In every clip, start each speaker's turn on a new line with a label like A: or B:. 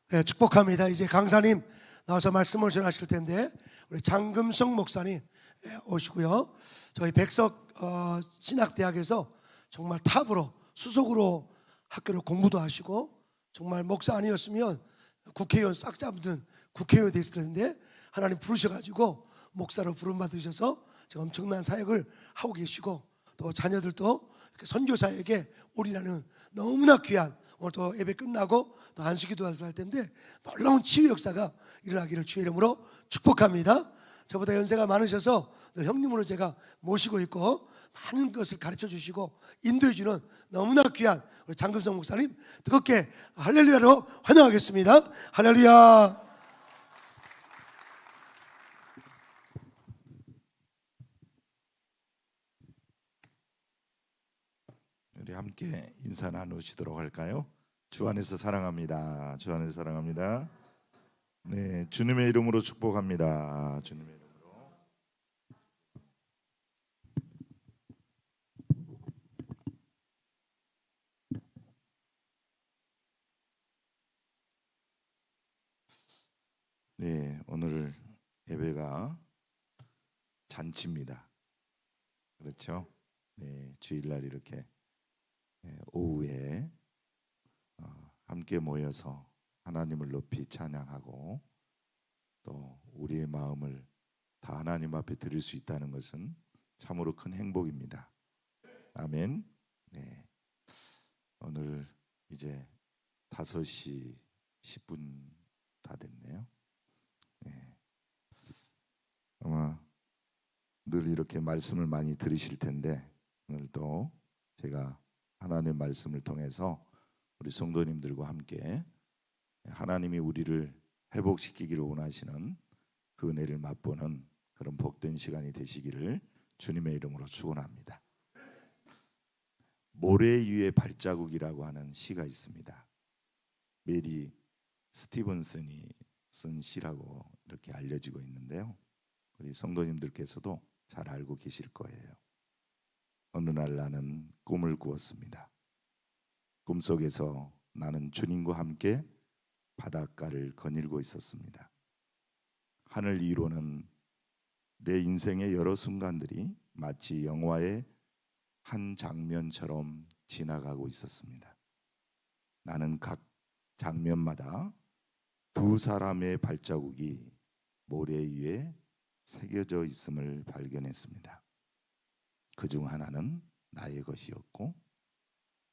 A: 네, 축복합니다. 이제 강사님 나와서 말씀을 전하실 텐데 우리 장금성 목사님 오시고요. 저희 백석 신학대학에서 정말 탑으로 수석으로 학교를 공부도 하시고 정말 목사 아니었으면 국회의원 싹 잡는 국회의원이 됐을 텐데 하나님 부르셔가지고 목사로 부름받으셔서 지금 엄청난 사역을 하고 계시고 또 자녀들도 이렇게 선교사에게 올인하는 너무나 귀한, 오늘 또 예배 끝나고 또 안수기도 할 텐데 놀라운 치유 역사가 일어나기를 주의 이름으로 축복합니다. 저보다 연세가 많으셔서 늘 형님으로 제가 모시고 있고 많은 것을 가르쳐 주시고 인도해 주는 너무나 귀한 우리 장금성 목사님 뜨겁게 할렐루야로 환영하겠습니다. 할렐루야.
B: 우리 함께 인사 나누시도록 할까요? 주 안에서 사랑합니다. 주 안에서 사랑합니다. 네, 주님의 이름으로 축복합니다. 주님의 이름으로. 네, 오늘 예배가 잔치입니다. 그렇죠? 네, 주일날 이렇게 오후에 함께 모여서 하나님을 높이 찬양하고 또 우리의 마음을 다 하나님 앞에 드릴 수 있다는 것은 참으로 큰 행복입니다. 아멘. 네, 오늘 이제 5시 10분 다 됐네요. 네, 아마 늘 이렇게 말씀을 많이 들으실 텐데 오늘도 제가 하나님의 말씀을 통해서 우리 성도님들과 함께 하나님이 우리를 회복시키기를 원하시는 그 은혜를 맛보는 그런 복된 시간이 되시기를 주님의 이름으로 축원합니다. 모래 위의 발자국이라고 하는 시가 있습니다. 메리 스티븐슨이 쓴 시라고 이렇게 알려지고 있는데요, 우리 성도님들께서도 잘 알고 계실 거예요. 어느 날 나는 꿈을 꾸었습니다. 꿈속에서 나는 주님과 함께 바닷가를 거닐고 있었습니다. 하늘 위로는 내 인생의 여러 순간들이 마치 영화의 한 장면처럼 지나가고 있었습니다. 나는 각 장면마다 두 사람의 발자국이 모래 위에 새겨져 있음을 발견했습니다. 그중 하나는 나의 것이었고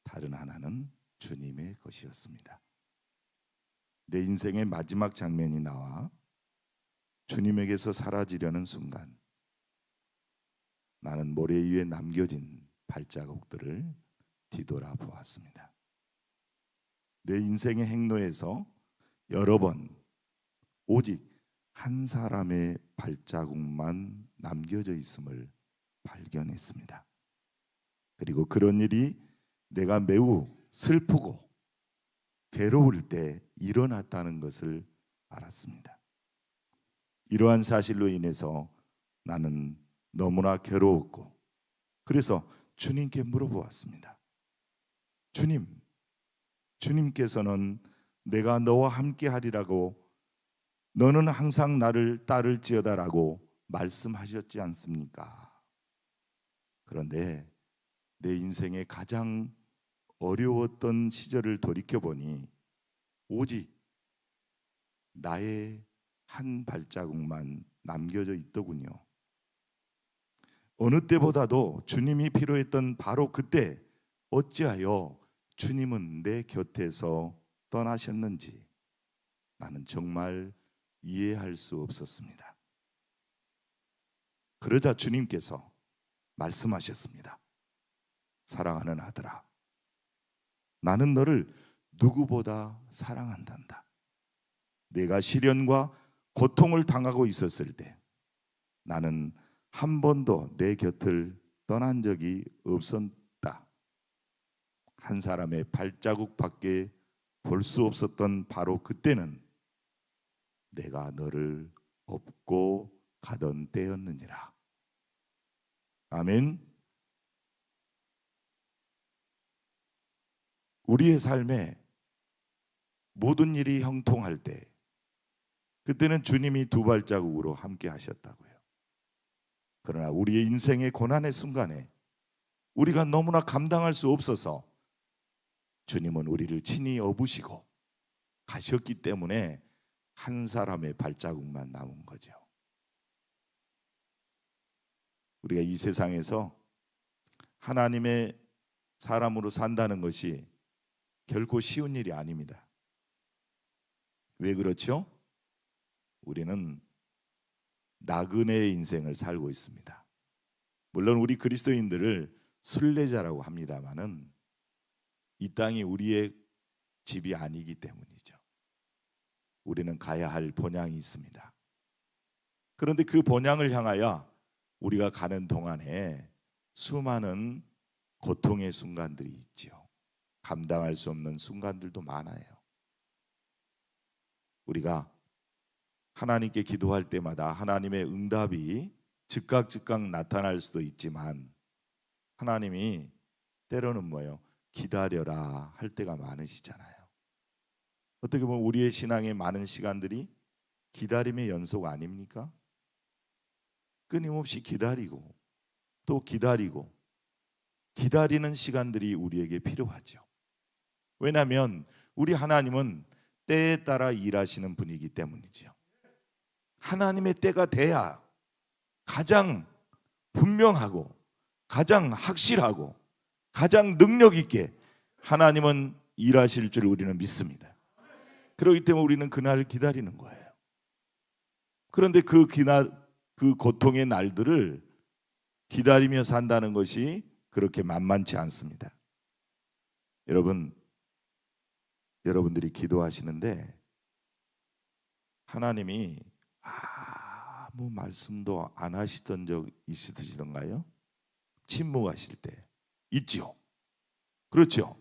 B: 다른 하나는 주님의 것이었습니다. 내 인생의 마지막 장면이 나와 주님에게서 사라지려는 순간, 나는 모래 위에 남겨진 발자국들을 뒤돌아 보았습니다. 내 인생의 행로에서 여러 번 오직 한 사람의 발자국만 남겨져 있음을 발견했습니다. 그리고 그런 일이 내가 매우 슬프고 괴로울 때 일어났다는 것을 알았습니다. 이러한 사실로 인해서 나는 너무나 괴로웠고, 그래서 주님께 물어보았습니다. 주님께서는 내가 너와 함께 하리라고, 너는 항상 나를 따를지어다라고 말씀하셨지 않습니까? 그런데 내 인생의 가장 어려웠던 시절을 돌이켜보니 오직 나의 한 발자국만 남겨져 있더군요. 어느 때보다도 주님이 필요했던 바로 그때 어찌하여 주님은 내 곁에서 떠나셨는지 나는 정말 이해할 수 없었습니다. 그러자 주님께서 말씀하셨습니다. 사랑하는 아들아, 나는 너를 누구보다 사랑한단다. 내가 시련과 고통을 당하고 있었을 때 나는 한 번도 내 곁을 떠난 적이 없었다. 한 사람의 발자국밖에 볼 수 없었던 바로 그때는 내가 너를 업고 가던 때였느니라. 아멘. 우리의 삶에 모든 일이 형통할 때, 그때는 주님이 두 발자국으로 함께 하셨다고요. 그러나 우리의 인생의 고난의 순간에 우리가 너무나 감당할 수 없어서 주님은 우리를 친히 업으시고 가셨기 때문에 한 사람의 발자국만 남은 거죠. 우리가 이 세상에서 하나님의 사람으로 산다는 것이 결코 쉬운 일이 아닙니다. 왜 그렇죠? 우리는 나그네의 인생을 살고 있습니다. 물론 우리 그리스도인들을 순례자라고 합니다마는 이 땅이 우리의 집이 아니기 때문이죠. 우리는 가야 할 본향이 있습니다. 그런데 그 본향을 향하여 우리가 가는 동안에 수많은 고통의 순간들이 있지요. 감당할 수 없는 순간들도 많아요. 우리가 하나님께 기도할 때마다 하나님의 응답이 즉각 나타날 수도 있지만 하나님이 때로는 뭐예요? 기다려라 할 때가 많으시잖아요. 어떻게 보면 우리의 신앙의 많은 시간들이 기다림의 연속 아닙니까? 끊임없이 기다리고 또 기다리고 기다리는 시간들이 우리에게 필요하죠. 왜냐하면 우리 하나님은 때에 따라 일하시는 분이기 때문이죠. 하나님의 때가 돼야 가장 분명하고 가장 확실하고 가장 능력 있게 하나님은 일하실 줄 우리는 믿습니다. 그렇기 때문에 우리는 그날을 기다리는 거예요. 그런데 그 고통의 날들을 기다리며 산다는 것이 그렇게 만만치 않습니다. 여러분들이 기도하시는데 하나님이 아무 말씀도 안 하시던 적 있으시던가요? 침묵하실 때 있죠. 그렇죠.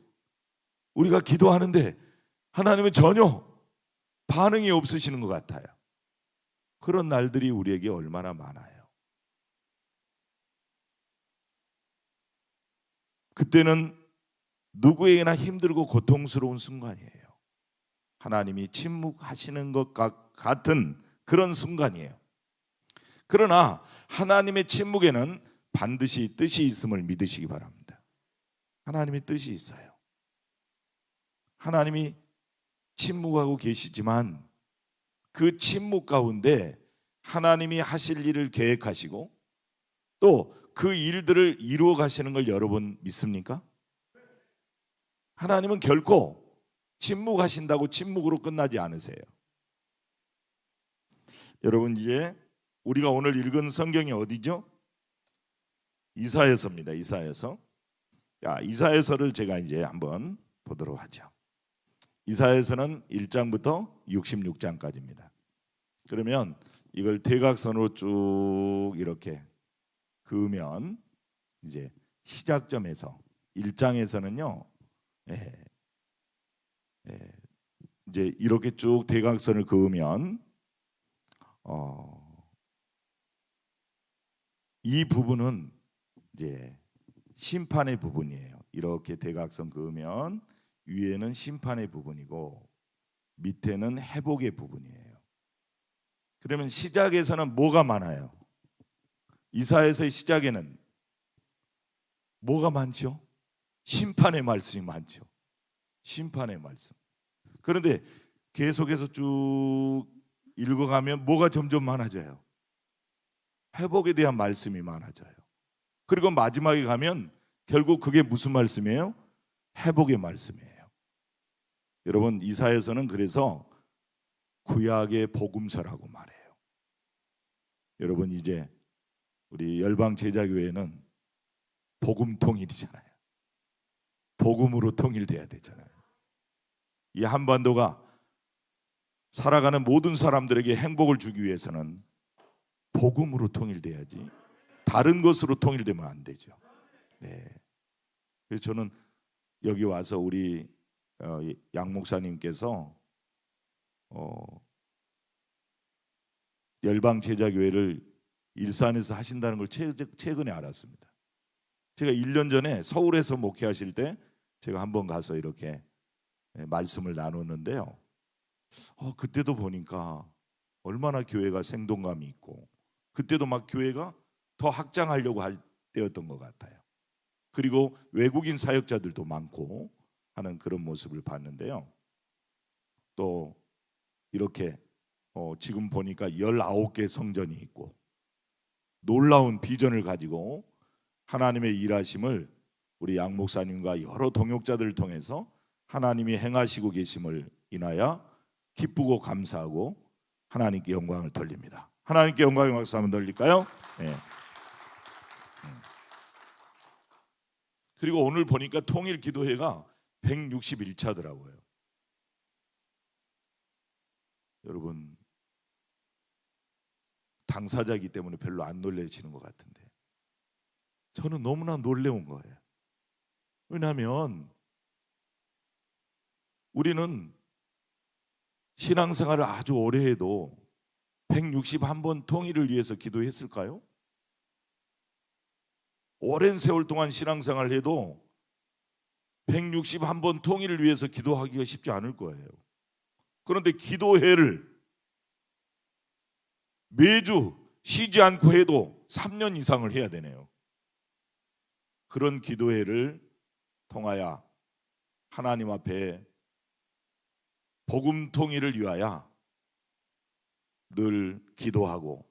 B: 우리가 기도하는데 하나님은 전혀 반응이 없으시는 것 같아요. 그런 날들이 우리에게 얼마나 많아요. 그때는 누구에게나 힘들고 고통스러운 순간이에요. 하나님이 침묵하시는 것 같은 그런 순간이에요. 그러나 하나님의 침묵에는 반드시 뜻이 있음을 믿으시기 바랍니다. 하나님의 뜻이 있어요. 하나님이 침묵하고 계시지만 그 침묵 가운데 하나님이 하실 일을 계획하시고 또 그 일들을 이루어 가시는 걸 여러분 믿습니까? 하나님은 결코 침묵하신다고 침묵으로 끝나지 않으세요. 여러분, 이제 우리가 오늘 읽은 성경이 어디죠? 이사야서입니다. 이사야서. 이사야서를 제가 이제 한번 보도록 하죠. 이사야서는 1장부터 66장까지입니다. 그러면 이걸 대각선으로 쭉 이렇게 그으면 이제 시작점에서 1장에서는요, 이제 이렇게 쭉 대각선을 그으면 이 부분은 이제 심판의 부분이에요. 이렇게 대각선 그으면 위에는 심판의 부분이고 밑에는 회복의 부분이에요. 그러면 시작에서는 뭐가 많아요? 이사야서의 시작에는 뭐가 많죠? 심판의 말씀이 많죠. 심판의 말씀. 그런데 계속해서 쭉 읽어가면 뭐가 점점 많아져요? 회복에 대한 말씀이 많아져요. 그리고 마지막에 가면 결국 그게 무슨 말씀이에요? 회복의 말씀이에요. 여러분, 이사야서는 그래서 구약의 복음서라고 말해요. 여러분, 이제 우리 열방 제자교회는 복음 통일이잖아요. 복음으로 통일돼야 되잖아요. 이 한반도가 살아가는 모든 사람들에게 행복을 주기 위해서는 복음으로 통일돼야지 다른 것으로 통일되면 안 되죠. 네. 그래서 저는 여기 와서 우리 양 목사님께서 열방 제자교회를 일산에서 하신다는 걸 최근에 알았습니다. 제가 1년 전에 서울에서 목회하실 때 제가 한번 가서 이렇게 말씀을 나눴는데요. 그때도 보니까 얼마나 교회가 생동감이 있고, 그때도 막 교회가 더 확장하려고 할 때였던 것 같아요. 그리고 외국인 사역자들도 많고 하는 그런 모습을 봤는데요. 또 이렇게 지금 보니까 19개 성전이 있고 놀라운 비전을 가지고 하나님의 일하심을 우리 양 목사님과 여러 동역자들을 통해서 하나님이 행하시고 계심을 인하여 기쁘고 감사하고 하나님께 영광을 돌립니다. 하나님께 영광의 박수 한번 돌릴까요? 네. 그리고 오늘 보니까 통일 기도회가 161차더라고요. 여러분, 당사자이기 때문에 별로 안 놀라지는 것 같은데 저는 너무나 놀라운 거예요. 왜냐하면 우리는 신앙생활을 아주 오래 해도 161번 통일을 위해서 기도했을까요? 오랜 세월 동안 신앙생활을 해도 161번 통일을 위해서 기도하기가 쉽지 않을 거예요. 그런데 기도회를 매주 쉬지 않고 해도 3년 이상을 해야 되네요. 그런 기도회를 통하여 하나님 앞에 복음 통일을 위하여 늘 기도하고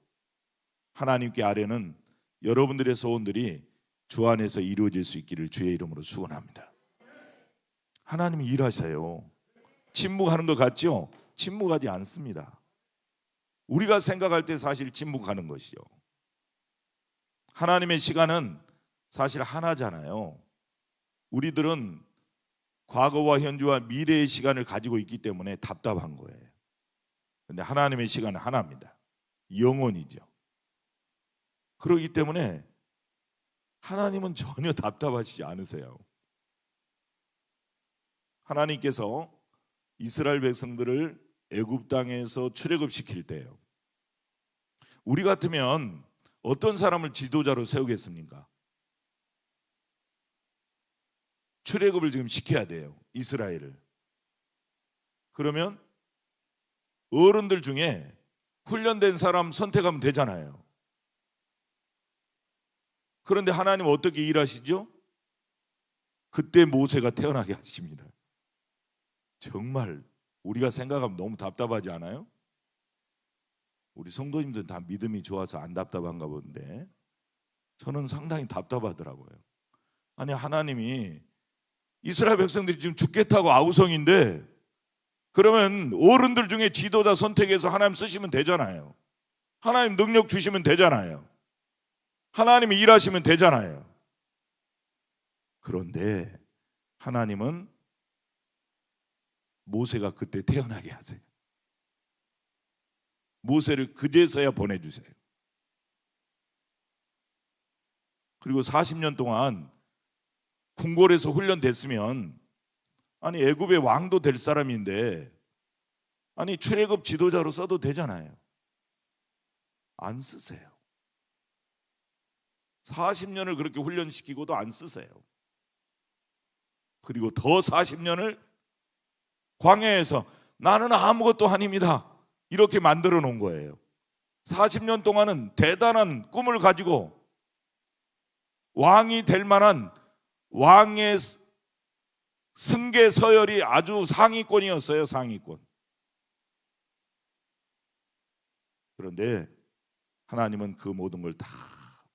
B: 하나님께 아뢰는 여러분들의 소원들이 주 안에서 이루어질 수 있기를 주의 이름으로 축원합니다. 하나님이 일하세요. 침묵하는 것 같죠? 침묵하지 않습니다. 우리가 생각할 때 사실 침묵하는 것이요. 하나님의 시간은 사실 하나잖아요. 우리들은 과거와 현재와 미래의 시간을 가지고 있기 때문에 답답한 거예요. 그런데 하나님의 시간은 하나입니다. 영원이죠. 그렇기 때문에 하나님은 전혀 답답하시지 않으세요. 하나님께서 이스라엘 백성들을 애굽 땅에서 출애굽시킬 때요, 우리 같으면 어떤 사람을 지도자로 세우겠습니까? 출애굽을 지금 시켜야 돼요, 이스라엘을. 그러면 어른들 중에 훈련된 사람 선택하면 되잖아요. 그런데 하나님 어떻게 일하시죠? 그때 모세가 태어나게 하십니다. 정말 우리가 생각하면 너무 답답하지 않아요? 우리 성도님들은 다 믿음이 좋아서 안 답답한가 본데 저는 상당히 답답하더라고요. 아니, 하나님이 이스라엘 백성들이 지금 죽겠다고 아우성인데 그러면 어른들 중에 지도자 선택해서 하나님 쓰시면 되잖아요. 하나님 능력 주시면 되잖아요. 하나님이 일하시면 되잖아요. 그런데 하나님은 모세가 그때 태어나게 하세요. 모세를 그제서야 보내주세요. 그리고 40년 동안 궁궐에서 훈련됐으면, 아니 애굽의 왕도 될 사람인데 아니 출애굽 지도자로 써도 되잖아요. 안 쓰세요. 40년을 그렇게 훈련시키고도 안 쓰세요. 그리고 더 40년을 광야에서 나는 아무것도 아닙니다 이렇게 만들어 놓은 거예요. 40년 동안은 대단한 꿈을 가지고 왕이 될 만한 왕의 승계 서열이 아주 상위권이었어요. 상위권. 그런데 하나님은 그 모든 걸 다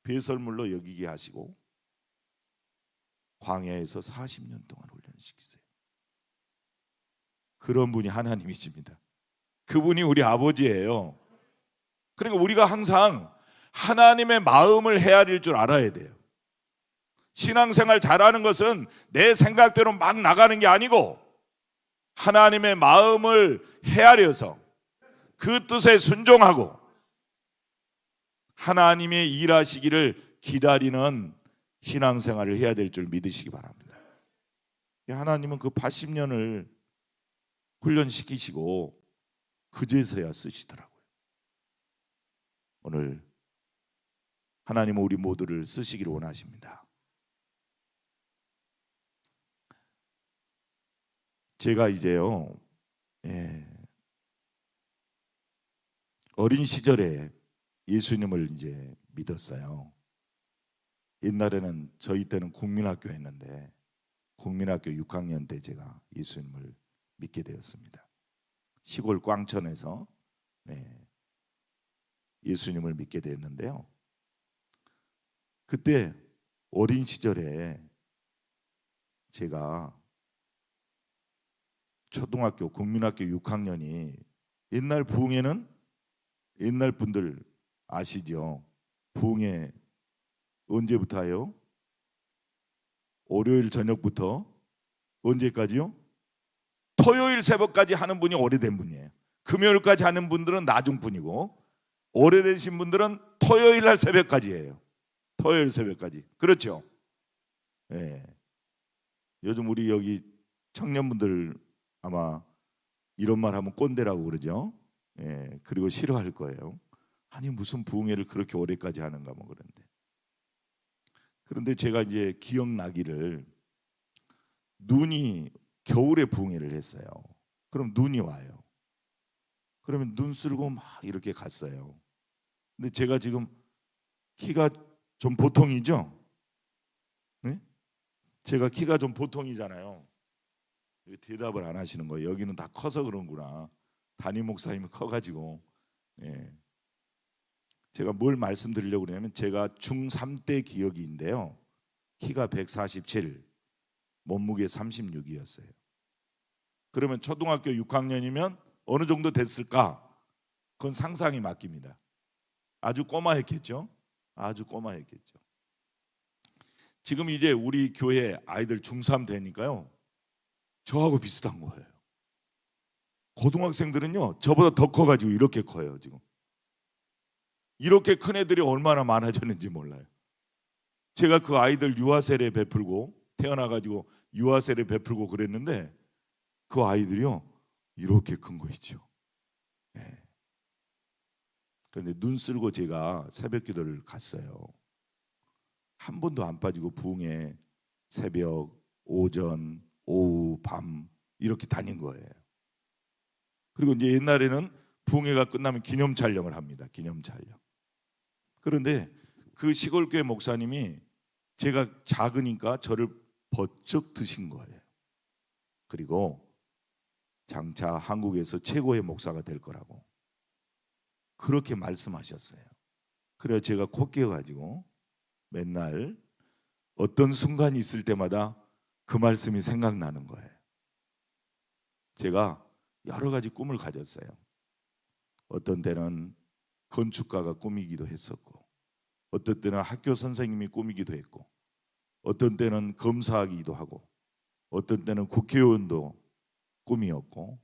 B: 배설물로 여기게 하시고 광야에서 40년 동안 훈련시키세요. 그런 분이 하나님이십니다. 그분이 우리 아버지예요. 그러니까 우리가 항상 하나님의 마음을 헤아릴 줄 알아야 돼요. 신앙생활 잘하는 것은 내 생각대로 막 나가는 게 아니고 하나님의 마음을 헤아려서 그 뜻에 순종하고 하나님의 일하시기를 기다리는 신앙생활을 해야 될 줄 믿으시기 바랍니다. 하나님은 그 80년을 훈련시키시고 그제서야 쓰시더라고요. 오늘 하나님은 우리 모두를 쓰시기를 원하십니다. 제가 이제요, 어린 시절에 예수님을 이제 믿었어요. 옛날에는 저희 때는 국민학교였는데 국민학교 6학년 때 제가 예수님을 믿게 되었습니다. 시골 꽝천에서 예수님을 믿게 되었는데요. 그때 어린 시절에 제가 초등학교 국민학교 6학년이 옛날 부흥회는 옛날 분들 아시죠? 부흥회 언제부터 해요? 월요일 저녁부터 언제까지요? 토요일 새벽까지 하는 분이 오래된 분이에요. 금요일까지 하는 분들은 나중 분이고 오래되신 분들은 토요일 날 새벽까지 해요. 토요일 새벽까지. 그렇죠? 예. 요즘 우리 여기 청년분들 아마 이런 말 하면 꼰대라고 그러죠. 예. 그리고 싫어할 거예요. 아니 무슨 부흥회를 그렇게 오래까지 하는가 뭐 그런데. 그런데 제가 이제 기억나기를 눈이 겨울에 부흥회를 했어요. 그럼 눈이 와요. 그러면 눈 쓸고 막 이렇게 갔어요. 근데 제가 지금 키가 좀 보통이죠? 네? 제가 키가 좀 보통이잖아요. 대답을 안 하시는 거예요. 여기는 다 커서 그런구나. 담임 목사님이 커가지고. 예. 제가 뭘 말씀드리려고 그러냐면 제가 중3 때 기억인데요. 키가 147, 몸무게 36이었어요. 그러면 초등학교 6학년이면 어느 정도 됐을까? 그건 상상이 맡깁니다. 아주 꼬마했겠죠? 아주 꼬마했겠죠. 지금 이제 우리 교회 아이들 중3 되니까요. 저하고 비슷한 거예요. 고등학생들은요. 저보다 더 커가지고 이렇게 커요 지금. 이렇게 큰 애들이 얼마나 많아졌는지 몰라요. 제가 그 아이들 유아 세례 베풀고 태어나가지고 유아 세례 베풀고 그랬는데 그 아이들이요. 이렇게 큰 거 있죠. 네. 그런데 눈 쓸고 제가 새벽 기도를 갔어요. 한 번도 안 빠지고 부흥회 새벽, 오전, 오후, 밤 이렇게 다닌 거예요. 그리고 이제 옛날에는 부흥회가 끝나면 기념 촬영을 합니다. 기념 촬영. 그런데 그 시골교회 목사님이 제가 작으니까 저를 버쩍 드신 거예요. 그리고 장차 한국에서 최고의 목사가 될 거라고 그렇게 말씀하셨어요. 그래서 제가 코 끼어가지고 맨날 어떤 순간이 있을 때마다 그 말씀이 생각나는 거예요. 제가 여러 가지 꿈을 가졌어요. 어떤 때는 건축가가 꿈이기도 했었고 어떤 때는 학교 선생님이 꿈이기도 했고 어떤 때는 검사이기도 하고 어떤 때는 국회의원도 꿈이었고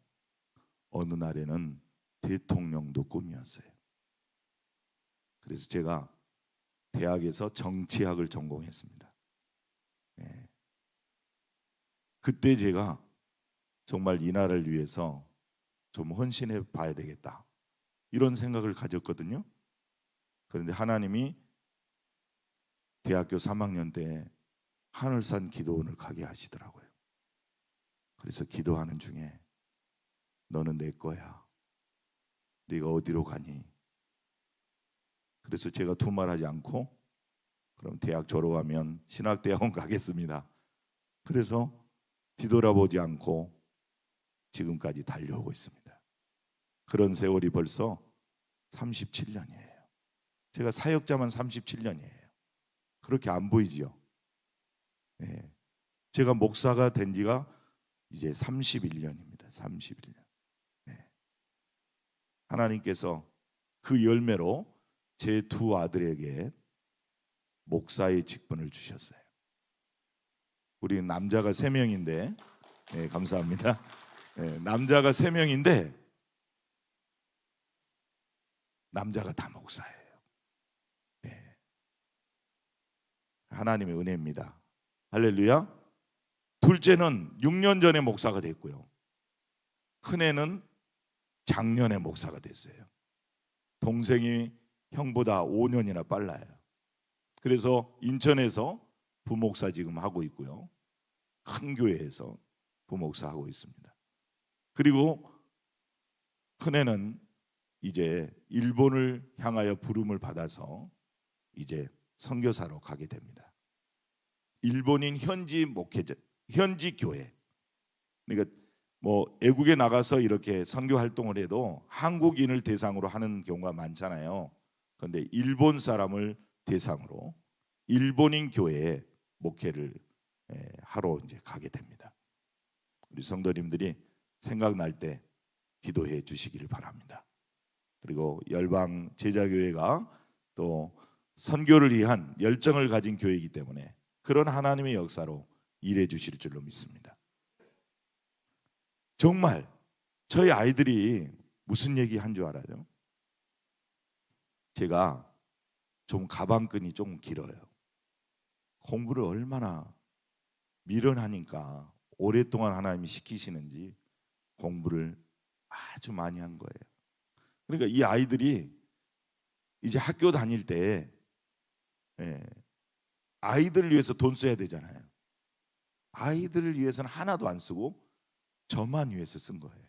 B: 어느 날에는 대통령도 꿈이었어요. 그래서 제가 대학에서 정치학을 전공했습니다. 예. 그때 제가 정말 이 나라를 위해서 좀 헌신해 봐야 되겠다 이런 생각을 가졌거든요. 그런데 하나님이 대학교 3학년 때 하늘산 기도원을 가게 하시더라고요. 그래서 기도하는 중에 너는 내 거야. 네가 어디로 가니? 그래서 제가 두말하지 않고 그럼 대학 졸업하면 신학대학원 가겠습니다. 그래서 뒤돌아보지 않고 지금까지 달려오고 있습니다. 그런 세월이 벌써 37년이에요. 제가 사역자만 37년이에요. 그렇게 안 보이지요? 네. 제가 목사가 된 지가 이제 31년입니다. 31년. 네. 하나님께서 그 열매로 제 두 아들에게 목사의 직분을 주셨어요. 우리 남자가 3명인데 네, 감사합니다. 네, 남자가 3명인데 남자가 다 목사예요. 네. 하나님의 은혜입니다. 할렐루야. 둘째는 6년 전에 목사가 됐고요. 큰애는 작년에 목사가 됐어요. 동생이 형보다 5년이나 빨라요. 그래서 인천에서 부목사 지금 하고 있고요. 큰 교회에서 부목사 하고 있습니다. 그리고 큰애는 이제 일본을 향하여 부름을 받아서 이제 선교사로 가게 됩니다. 일본인 현지 목회자, 현지 교회. 그러니까 뭐 애국에 나가서 이렇게 선교 활동을 해도 한국인을 대상으로 하는 경우가 많잖아요. 그런데 일본 사람을 대상으로 일본인 교회에 목회를 하러 이제 가게 됩니다. 우리 성도님들이 생각날 때 기도해 주시기를 바랍니다. 그리고 열방 제자교회가 또 선교를 위한 열정을 가진 교회이기 때문에 그런 하나님의 역사로 일해 주실 줄로 믿습니다. 정말 저희 아이들이 무슨 얘기 한 줄 알아요? 제가 좀 가방끈이 좀 길어요. 공부를 얼마나 미련하니까 오랫동안 하나님이 시키시는지 공부를 아주 많이 한 거예요. 그러니까 이 아이들이 이제 학교 다닐 때 아이들을 위해서 돈 써야 되잖아요. 아이들을 위해서는 하나도 안 쓰고 저만 위해서 쓴 거예요.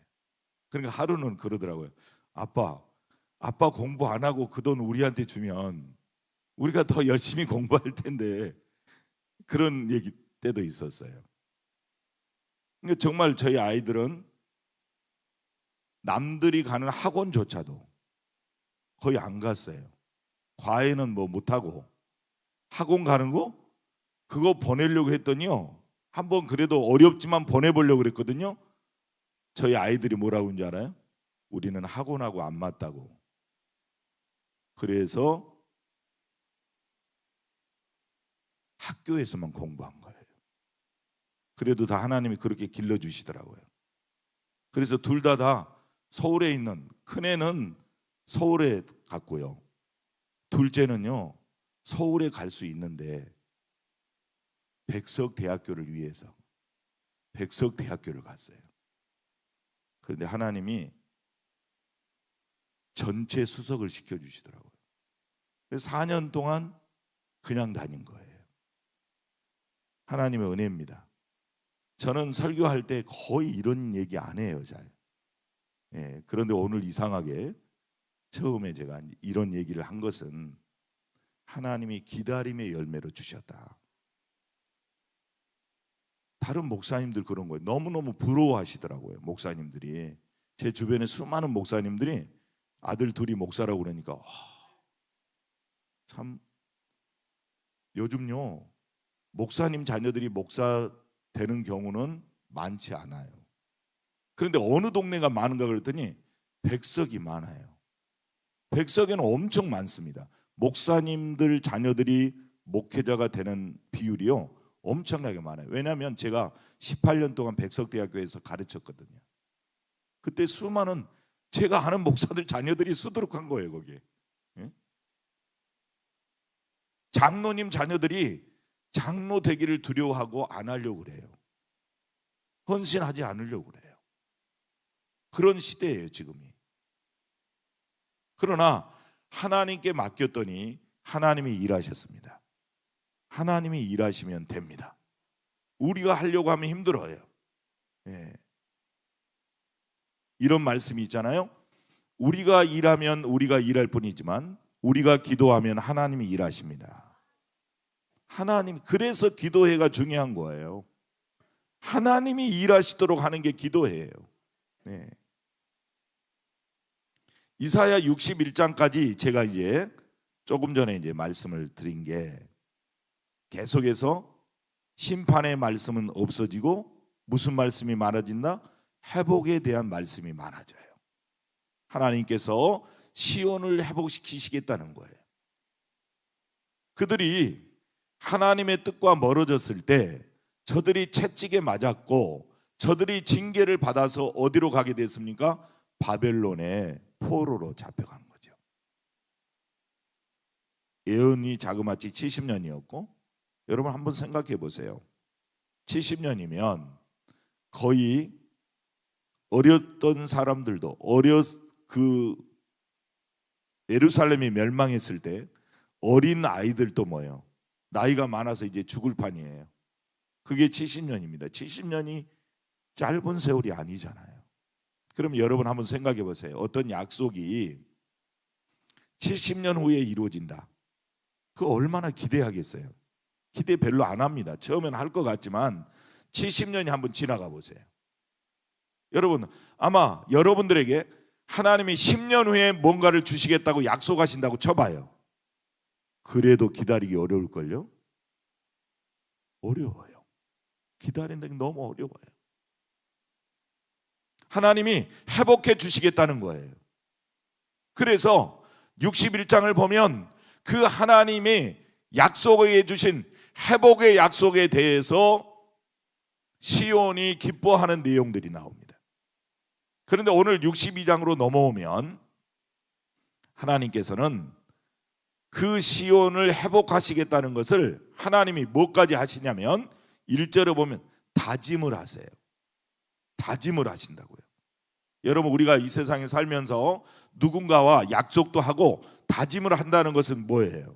B: 그러니까 하루는 그러더라고요. 아빠 공부 안 하고 그 돈 우리한테 주면 우리가 더 열심히 공부할 텐데, 그런 얘기 때도 있었어요. 그러니까 정말 저희 아이들은 남들이 가는 학원조차도 거의 안 갔어요. 과외는 뭐 못하고 학원 가는 거 그거 보내려고 했더니요, 한번 그래도 어렵지만 보내보려고 그랬거든요. 저희 아이들이 뭐라고 하는지 알아요? 우리는 학원하고 안 맞다고. 그래서 학교에서만 공부한 거예요. 그래도 다 하나님이 그렇게 길러주시더라고요. 그래서 둘 다 서울에 있는, 큰애는 서울에 갔고요, 둘째는요 서울에 갈 수 있는데 백석대학교를 위해서 백석대학교를 갔어요. 그런데 하나님이 전체 수석을 시켜주시더라고요. 그래서 4년 동안 그냥 다닌 거예요. 하나님의 은혜입니다. 저는 설교할 때 거의 이런 얘기 안 해요, 잘. 그런데 오늘 이상하게 처음에 제가 이런 얘기를 한 것은 하나님이 기다림의 열매로 주셨다. 다른 목사님들 그런 거예요. 너무너무 부러워하시더라고요, 목사님들이. 제 주변에 수많은 목사님들이 아들 둘이 목사라고 그러니까 참, 요즘요 목사님 자녀들이 목사 되는 경우는 많지 않아요. 그런데 어느 동네가 많은가 그랬더니 백석이 많아요. 백석에는 엄청 많습니다. 목사님들 자녀들이 목회자가 되는 비율이요 엄청나게 많아요. 왜냐하면 제가 18년 동안 백석대학교에서 가르쳤거든요. 그때 수많은 제가 아는 목사들 자녀들이 수두룩한 거예요, 거기에. 장로님 자녀들이 장로 되기를 두려워하고 안 하려고 그래요. 헌신하지 않으려고 그래요. 그런 시대예요, 지금이. 그러나 하나님께 맡겼더니 하나님이 일하셨습니다. 하나님이 일하시면 됩니다. 우리가 하려고 하면 힘들어요. 이런 말씀이 있잖아요. 우리가 일하면 우리가 일할 뿐이지만 우리가 기도하면 하나님이 일하십니다. 하나님, 그래서 기도회가 중요한 거예요. 하나님이 일하시도록 하는 게 기도회예요. 이사야 61장까지 제가 이제 조금 전에 이제 말씀을 드린 게, 계속해서 심판의 말씀은 없어지고 무슨 말씀이 많아진다? 회복에 대한 말씀이 많아져요. 하나님께서 시온을 회복시키시겠다는 거예요. 그들이 하나님의 뜻과 멀어졌을 때 저들이 채찍에 맞았고 저들이 징계를 받아서 어디로 가게 됐습니까? 바벨론의 포로로 잡혀간 거죠. 예언이 자그마치 70년이었고, 여러분 한번 생각해 보세요. 70년이면 거의 어렸던 사람들도 예루살렘이 멸망했을 때 어린 아이들도 뭐예요? 나이가 많아서 이제 죽을 판이에요. 그게 70년입니다. 70년이 짧은 세월이 아니잖아요. 그럼 여러분 한번 생각해 보세요. 어떤 약속이 70년 후에 이루어진다. 그거 얼마나 기대하겠어요? 기대 별로 안 합니다. 처음엔 할 것 같지만 70년이 한번 지나가 보세요. 여러분, 아마 여러분들에게 하나님이 10년 후에 뭔가를 주시겠다고 약속하신다고 쳐봐요. 그래도 기다리기 어려울걸요? 어려워요. 기다린다는 게 너무 어려워요. 하나님이 회복해 주시겠다는 거예요. 그래서 61장을 보면 그 하나님이 약속해 주신 회복의 약속에 대해서 시온이 기뻐하는 내용들이 나옵니다. 그런데 오늘 62장으로 넘어오면 하나님께서는 그 시온을 회복하시겠다는 것을 하나님이 뭐까지 하시냐면 1절에 보면 다짐을 하세요. 다짐을 하신다고요. 여러분, 우리가 이 세상에 살면서 누군가와 약속도 하고 다짐을 한다는 것은 뭐예요?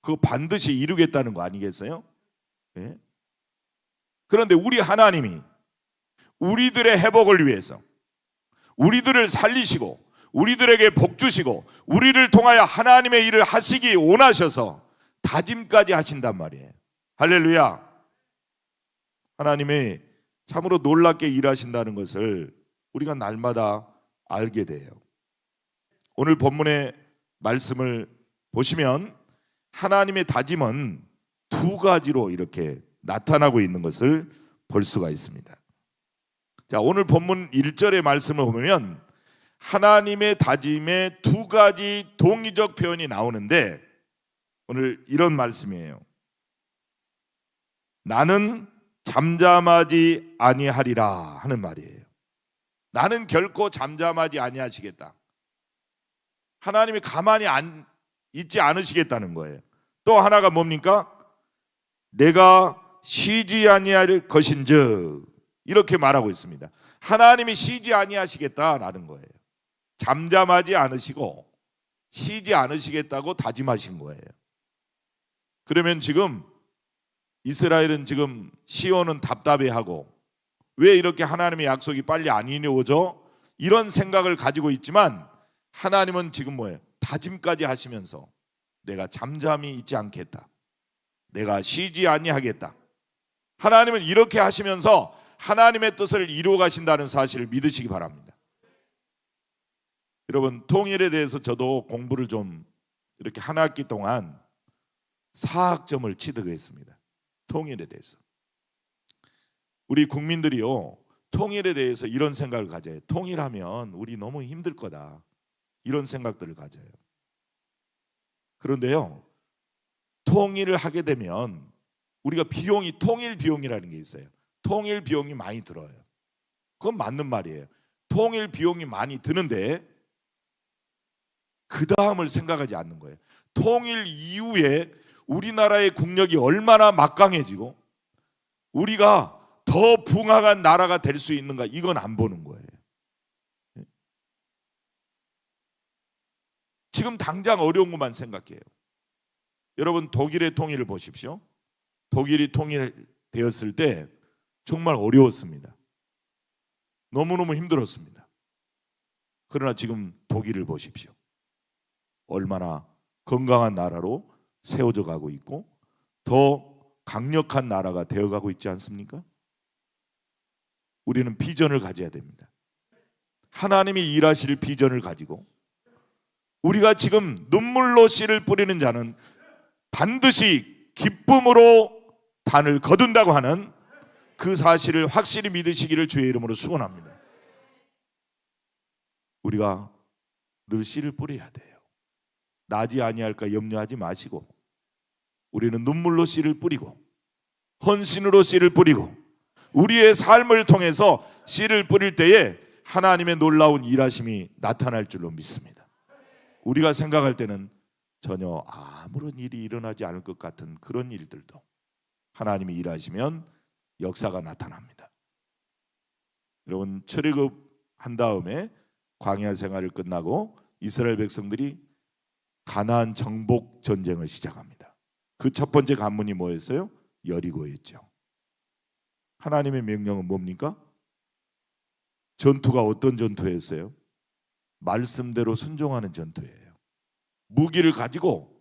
B: 그거 반드시 이루겠다는 거 아니겠어요? 네? 그런데 우리 하나님이 우리들의 회복을 위해서 우리들을 살리시고 우리들에게 복 주시고 우리를 통하여 하나님의 일을 하시기 원하셔서 다짐까지 하신단 말이에요. 할렐루야. 하나님이 참으로 놀랍게 일하신다는 것을 우리가 날마다 알게 돼요. 오늘 본문의 말씀을 보시면 하나님의 다짐은 두 가지로 이렇게 나타나고 있는 것을 볼 수가 있습니다. 자, 오늘 본문 1절의 말씀을 보면 하나님의 다짐에 두 가지 동의적 표현이 나오는데 오늘 이런 말씀이에요. 나는 잠잠하지 아니하리라 하는 말이에요. 나는 결코 잠잠하지 아니하시겠다. 하나님이 가만히 있지 않으시겠다는 거예요. 또 하나가 뭡니까? 내가 쉬지 아니할 것인즉 이렇게 말하고 있습니다. 하나님이 쉬지 아니하시겠다라는 거예요. 잠잠하지 않으시고 쉬지 않으시겠다고 다짐하신 거예요. 그러면 지금 이스라엘은 지금 시온은 답답해하고 왜 이렇게 하나님의 약속이 빨리 안 이루어져? 이런 생각을 가지고 있지만 하나님은 지금 뭐예요? 다짐까지 하시면서 내가 잠잠히 있지 않겠다. 내가 쉬지 아니하겠다. 하나님은 이렇게 하시면서 하나님의 뜻을 이루어 가신다는 사실을 믿으시기 바랍니다. 여러분, 통일에 대해서 저도 공부를 좀 이렇게 한 학기 동안 4학점을 취득했습니다. 통일에 대해서. 우리 국민들이요, 통일에 대해서 이런 생각을 가져요. 통일하면 우리 너무 힘들 거다. 이런 생각들을 가져요. 그런데요, 통일을 하게 되면 우리가 비용이 통일 비용이라는 게 있어요. 통일 비용이 많이 들어요. 그건 맞는 말이에요. 통일 비용이 많이 드는데 그 다음을 생각하지 않는 거예요. 통일 이후에 우리나라의 국력이 얼마나 막강해지고 우리가 더 붕악한 나라가 될 수 있는가, 이건 안 보는 거예요. 지금 당장 어려운 것만 생각해요. 여러분, 독일의 통일을 보십시오. 독일이 통일되었을 때 정말 어려웠습니다. 너무너무 힘들었습니다. 그러나 지금 독일을 보십시오. 얼마나 건강한 나라로 세워져 가고 있고 더 강력한 나라가 되어가고 있지 않습니까? 우리는 비전을 가져야 됩니다. 하나님이 일하실 비전을 가지고 우리가 지금 눈물로 씨를 뿌리는 자는 반드시 기쁨으로 단을 거둔다고 하는 그 사실을 확실히 믿으시기를 주의 이름으로 축원합니다. 우리가 늘 씨를 뿌려야 돼요. 나지 아니할까 염려하지 마시고 우리는 눈물로 씨를 뿌리고 헌신으로 씨를 뿌리고 우리의 삶을 통해서 씨를 뿌릴 때에 하나님의 놀라운 일하심이 나타날 줄로 믿습니다. 우리가 생각할 때는 전혀 아무런 일이 일어나지 않을 것 같은 그런 일들도 하나님이 일하시면 역사가 나타납니다. 여러분, 출애굽 한 다음에 광야 생활을 끝나고 이스라엘 백성들이 가나안 정복 전쟁을 시작합니다. 그 첫 번째 관문이 뭐였어요? 여리고였죠. 하나님의 명령은 뭡니까? 전투가 어떤 전투였어요? 말씀대로 순종하는 전투예요. 무기를 가지고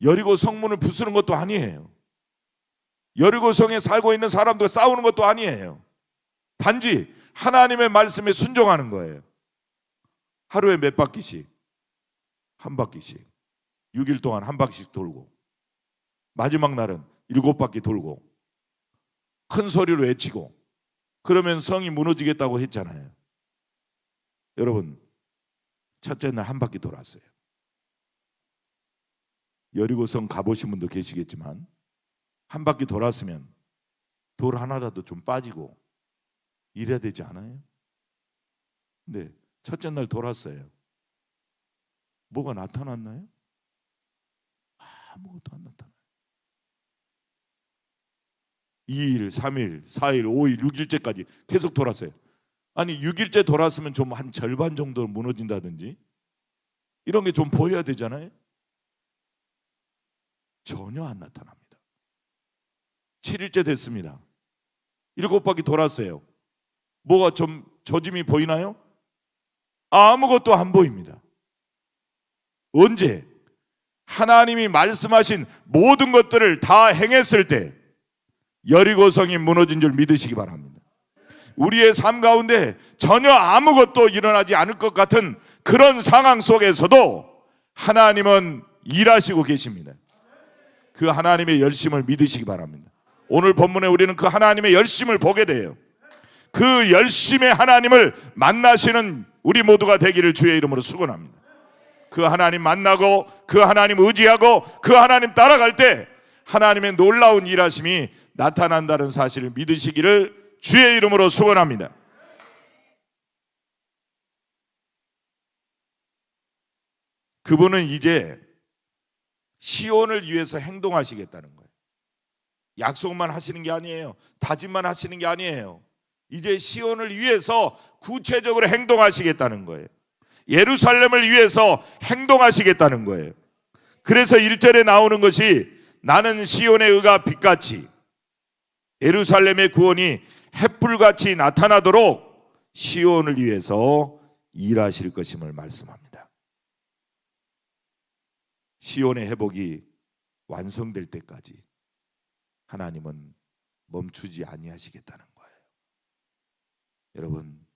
B: 여리고 성문을 부수는 것도 아니에요. 여리고 성에 살고 있는 사람들과 싸우는 것도 아니에요. 단지 하나님의 말씀에 순종하는 거예요. 하루에 몇 바퀴씩? 한 바퀴씩. 6일 동안 한 바퀴씩 돌고, 마지막 날은 7바퀴 돌고, 큰 소리로 외치고, 그러면 성이 무너지겠다고 했잖아요. 여러분, 첫째 날 한 바퀴 돌았어요. 여리고성 가보신 분도 계시겠지만 한 바퀴 돌았으면 돌 하나라도 좀 빠지고 이래야 되지 않아요? 근데 첫째 날 돌았어요. 뭐가 나타났나요? 아무것도 안 나타나요. 2일, 3일, 4일, 5일, 6일째까지 계속 돌았어요. 아니 6일째 돌았으면 좀 한 절반 정도 무너진다든지 이런 게 좀 보여야 되잖아요. 전혀 안 나타납니다. 7일째 됐습니다. 7바퀴 돌았어요. 뭐가 좀 조짐이 보이나요? 아무것도 안 보입니다. 언제? 하나님이 말씀하신 모든 것들을 다 행했을 때 여리고성이 무너진 줄 믿으시기 바랍니다. 우리의 삶 가운데 전혀 아무것도 일어나지 않을 것 같은 그런 상황 속에서도 하나님은 일하시고 계십니다. 그 하나님의 열심을 믿으시기 바랍니다. 오늘 본문에 우리는 그 하나님의 열심을 보게 돼요. 그 열심의 하나님을 만나시는 우리 모두가 되기를 주의 이름으로 축원합니다. 그 하나님 만나고 그 하나님 의지하고 그 하나님 따라갈 때 하나님의 놀라운 일하심이 나타난다는 사실을 믿으시기를 주의 이름으로 축원합니다. 그분은 이제 시온을 위해서 행동하시겠다는 거예요. 약속만 하시는 게 아니에요. 다짐만 하시는 게 아니에요. 이제 시온을 위해서 구체적으로 행동하시겠다는 거예요. 예루살렘을 위해서 행동하시겠다는 거예요. 그래서 1절에 나오는 것이 나는 시온의 의가 빛같이 예루살렘의 구원이 햇불같이 나타나도록 시온을 위해서 일하실 것임을 말씀합니다. 시온의 회복이 완성될 때까지 하나님은 멈추지 아니하시겠다는 거예요. 여러분,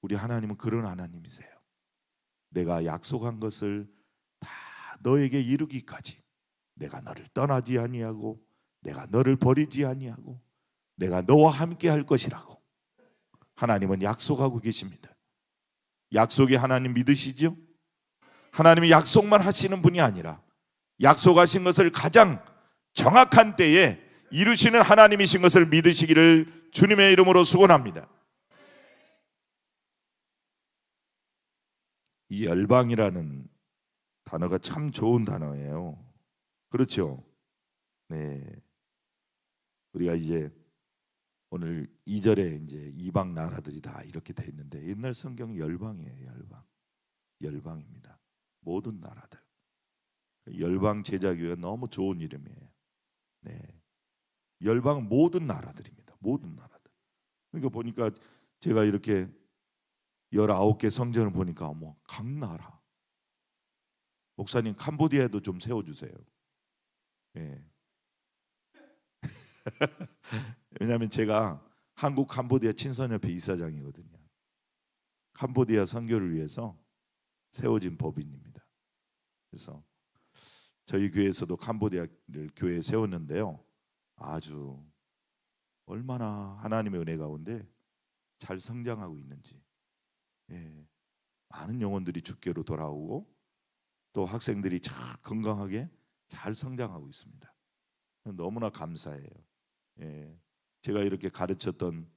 B: 우리 하나님은 그런 하나님이세요. 내가 약속한 것을 다 너에게 이루기까지 내가 너를 떠나지 아니하고 내가 너를 버리지 아니하고 내가 너와 함께 할 것이라고 하나님은 약속하고 계십니다. 약속의 하나님 믿으시죠? 하나님이 약속만 하시는 분이 아니라 약속하신 것을 가장 정확한 때에 이루시는 하나님이신 것을 믿으시기를 주님의 이름으로 축원합니다. 이 열방이라는 단어가 참 좋은 단어예요. 그렇죠? 네. 우리가 이제 오늘 2절에 이제 이방 나라들이 다 이렇게 돼 있는데 옛날 성경 열방이에요. 열방입니다. 모든 나라들. 열방 제자교회가 너무 좋은 이름이에요. 네. 열방은 모든 나라들입니다. 모든 나라들. 그러니까 보니까 제가 이렇게 19개 성전을 보니까 뭐 각 나라. 목사님 캄보디아에도 좀 세워주세요. 네. 왜냐하면 제가 한국 캄보디아 친선협회 이사장이거든요. 캄보디아 선교를 위해서 세워진 법인입니다. 그래서 저희 교회에서도 캄보디아를 교회에 세웠는데요. 아주 얼마나 하나님의 은혜 가운데 잘 성장하고 있는지. 예, 많은 영혼들이 주께로 돌아오고 또 학생들이 잘 건강하게 잘 성장하고 있습니다. 너무나 감사해요. 예, 제가 이렇게 가르쳤던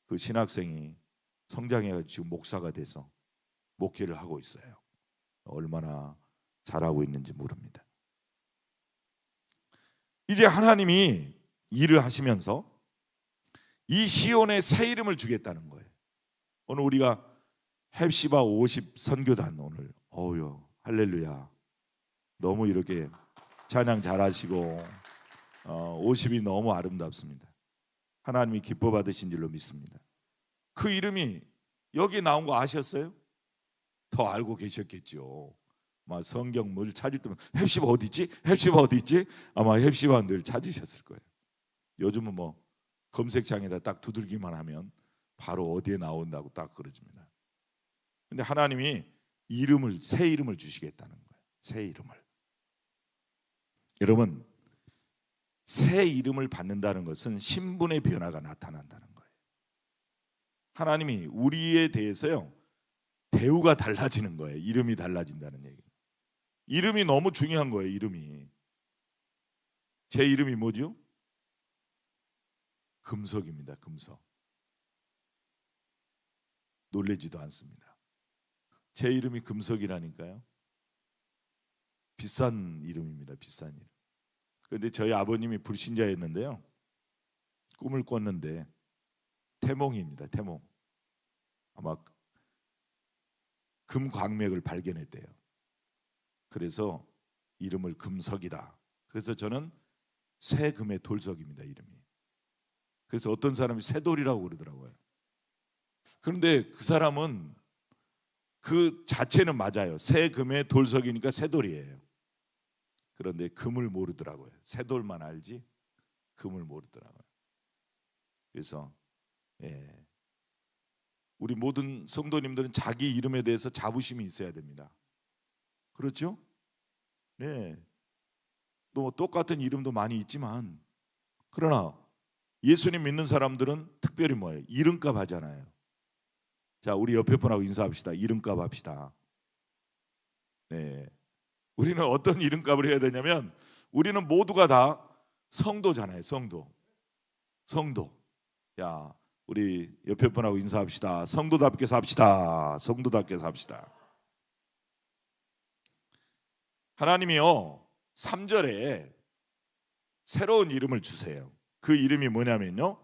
B: 그 신학생이 성장해가지고 지금 목사가 돼서 목회를 하고 있어요. 얼마나 잘하고 있는지 모릅니다. 이제 하나님이 일을 하시면서 이 시온에 새 이름을 주겠다는 거예요. 오늘 우리가 헵시바 50 선교단 오늘 어우요 할렐루야 너무 이렇게 찬양 잘하시고 50이 너무 아름답습니다. 하나님이 기뻐 받으신 줄로 믿습니다. 그 이름이 여기 나온 거 아셨어요? 더 알고 계셨겠죠. 막 성경 뭘 찾을 때면 헵시바 어디 있지? 헵시바 어디 있지? 아마 헵시바 늘 찾으셨을 거예요. 요즘은 뭐 검색창에다 딱 두들기만 하면 바로 어디에 나온다고 딱 그러집니다. 근데 하나님이 새 이름을 주시겠다는 거예요. 새 이름을. 여러분, 새 이름을 받는다는 것은 신분의 변화가 나타난다는 거예요. 하나님이 우리에 대해서요, 대우가 달라지는 거예요. 이름이 달라진다는 얘기. 이름이 너무 중요한 거예요. 이름이. 제 이름이 뭐죠? 금석입니다. 금석. 놀라지도 않습니다. 제 이름이 금석이라니까요. 비싼 이름입니다. 비싼 이름. 그런데 저희 아버님이 불신자였는데요, 꿈을 꿨는데 태몽입니다. 태몽. 아마 금광맥을 발견했대요. 그래서 이름을 금석이다. 그래서 저는 쇠금의 돌석입니다. 이름이. 그래서 어떤 사람이 쇠돌이라고 그러더라고요. 그런데 그 사람은 그 자체는 맞아요. 쇠금의 돌석이니까 쇠돌이에요. 그런데 금을 모르더라고요. 쇠돌만 알지 금을 모르더라고요. 그래서 우리 모든 성도님들은 자기 이름에 대해서 자부심이 있어야 됩니다. 그렇죠? 네. 또 똑같은 이름도 많이 있지만, 그러나 예수님 믿는 사람들은 특별히 뭐예요? 이름값 하잖아요. 자, 우리 옆에 분하고 인사합시다. 이름값 합시다. 네. 우리는 어떤 이름값을 해야 되냐면, 우리는 모두가 다 성도잖아요. 성도. 야, 우리 옆에 분하고 인사합시다. 성도답게 삽시다. 성도답게 삽시다. 하나님이요, 3절에 새로운 이름을 주세요. 그 이름이 뭐냐면요,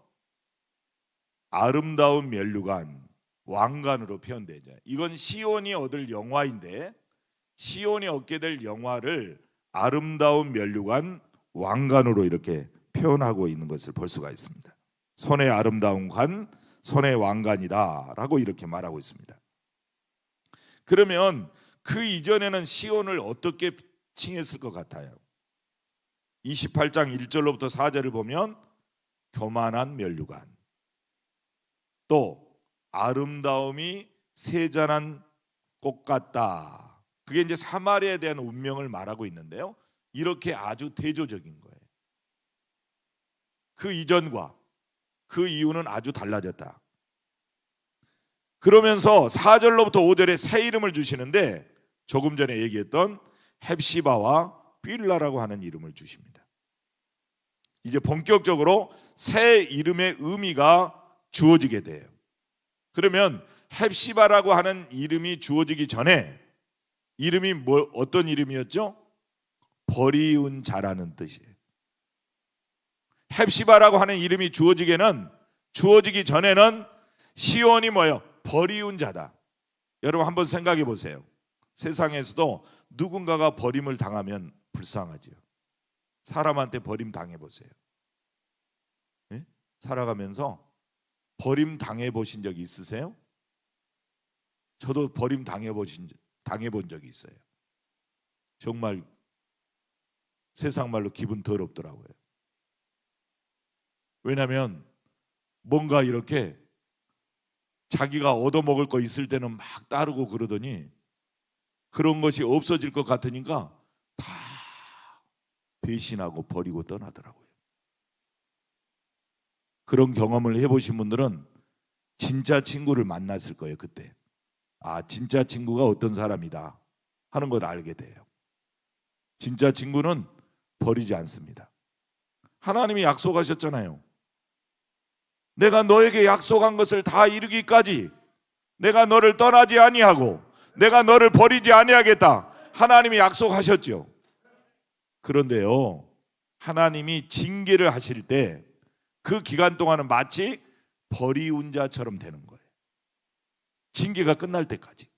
B: 아름다운 면류관, 왕관으로 표현되죠. 이건 시온이 얻을 영화인데, 시온이 얻게 될 영화를 아름다운 면류관, 왕관으로 이렇게 표현하고 있는 것을 볼 수가 있습니다. 손의 아름다운 관, 손의 왕관이다 라고 이렇게 말하고 있습니다. 그러면 그 이전에는 시온을 어떻게 칭했을 것 같아요? 28장 1절로부터 4절을 보면 교만한 면류관, 또 아름다움이 세잔한 꽃 같다. 그게 이제 사마리아에 대한 운명을 말하고 있는데요, 이렇게 아주 대조적인 거예요. 그 이전과 그 이유는 아주 달라졌다. 그러면서 4절로부터 5절에 새 이름을 주시는데, 조금 전에 얘기했던 헵시바와 빌라라고 하는 이름을 주십니다. 이제 본격적으로 새 이름의 의미가 주어지게 돼요. 그러면 헵시바라고 하는 이름이 주어지기 전에 이름이 어떤 이름이었죠? 버리운 자라는 뜻이에요. 헵시바라고 하는 이름이 주어지기 전에는 시온이 뭐예요? 버리운 자다. 여러분 한번 생각해 보세요. 세상에서도 누군가가 버림을 당하면 불쌍하지요. 사람한테 버림 당해 보세요. 네? 살아가면서 버림 당해 보신 적이 있으세요? 저도 버림 당해 본 적이 있어요. 정말 세상 말로 기분 더럽더라고요. 왜냐하면 뭔가 이렇게 자기가 얻어먹을 거 있을 때는 막 따르고 그러더니 그런 것이 없어질 것 같으니까 다 배신하고 버리고 떠나더라고요. 그런 경험을 해보신 분들은 진짜 친구를 만났을 거예요. 그때 진짜 친구가 어떤 사람이다 하는 걸 알게 돼요. 진짜 친구는 버리지 않습니다. 하나님이 약속하셨잖아요. 내가 너에게 약속한 것을 다 이루기까지 내가 너를 떠나지 아니하고 내가 너를 버리지 아니하겠다. 하나님이 약속하셨죠. 그런데요, 하나님이 징계를 하실 때 그 기간 동안은 마치 버리운 자처럼 되는 거예요. 징계가 끝날 때까지.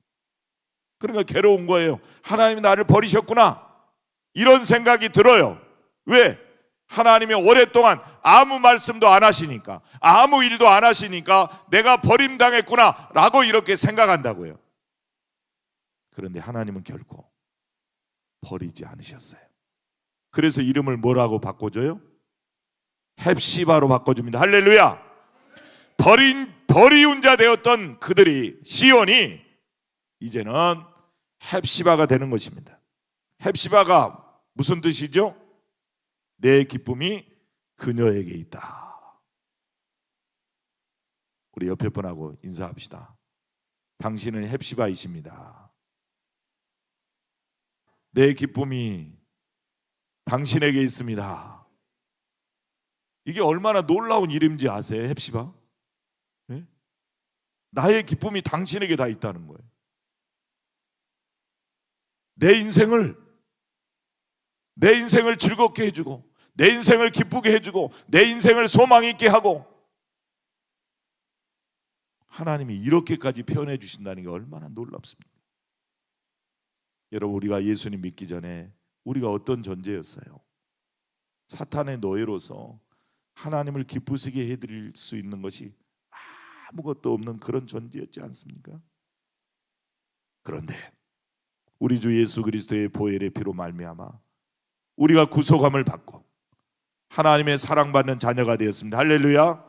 B: 그러니까 괴로운 거예요. 하나님이 나를 버리셨구나, 이런 생각이 들어요. 왜? 하나님이 오랫동안 아무 말씀도 안 하시니까, 아무 일도 안 하시니까 내가 버림당했구나 라고 이렇게 생각한다고요. 그런데 하나님은 결코 버리지 않으셨어요. 그래서 이름을 뭐라고 바꿔줘요? 헵시바로 바꿔줍니다. 할렐루야. 버리운 자 되었던 그들이, 시온이 이제는 헵시바가 되는 것입니다. 헵시바가 무슨 뜻이죠? 내 기쁨이 그녀에게 있다. 우리 옆에 분하고 인사합시다. 당신은 헵시바이십니다. 내 기쁨이 당신에게 있습니다. 이게 얼마나 놀라운 이름인지 아세요? 헵시바? 네? 나의 기쁨이 당신에게 다 있다는 거예요. 내 인생을 즐겁게 해주고, 내 인생을 기쁘게 해주고, 내 인생을 소망 있게 하고, 하나님이 이렇게까지 표현해 주신다는 게 얼마나 놀랍습니까? 여러분, 우리가 예수님 믿기 전에 우리가 어떤 존재였어요? 사탄의 노예로서 하나님을 기쁘시게 해드릴 수 있는 것이 아무것도 없는 그런 존재였지 않습니까? 그런데 우리 주 예수 그리스도의 보혈의 피로 말미암아 우리가 구속함을 받고 하나님의 사랑받는 자녀가 되었습니다. 할렐루야.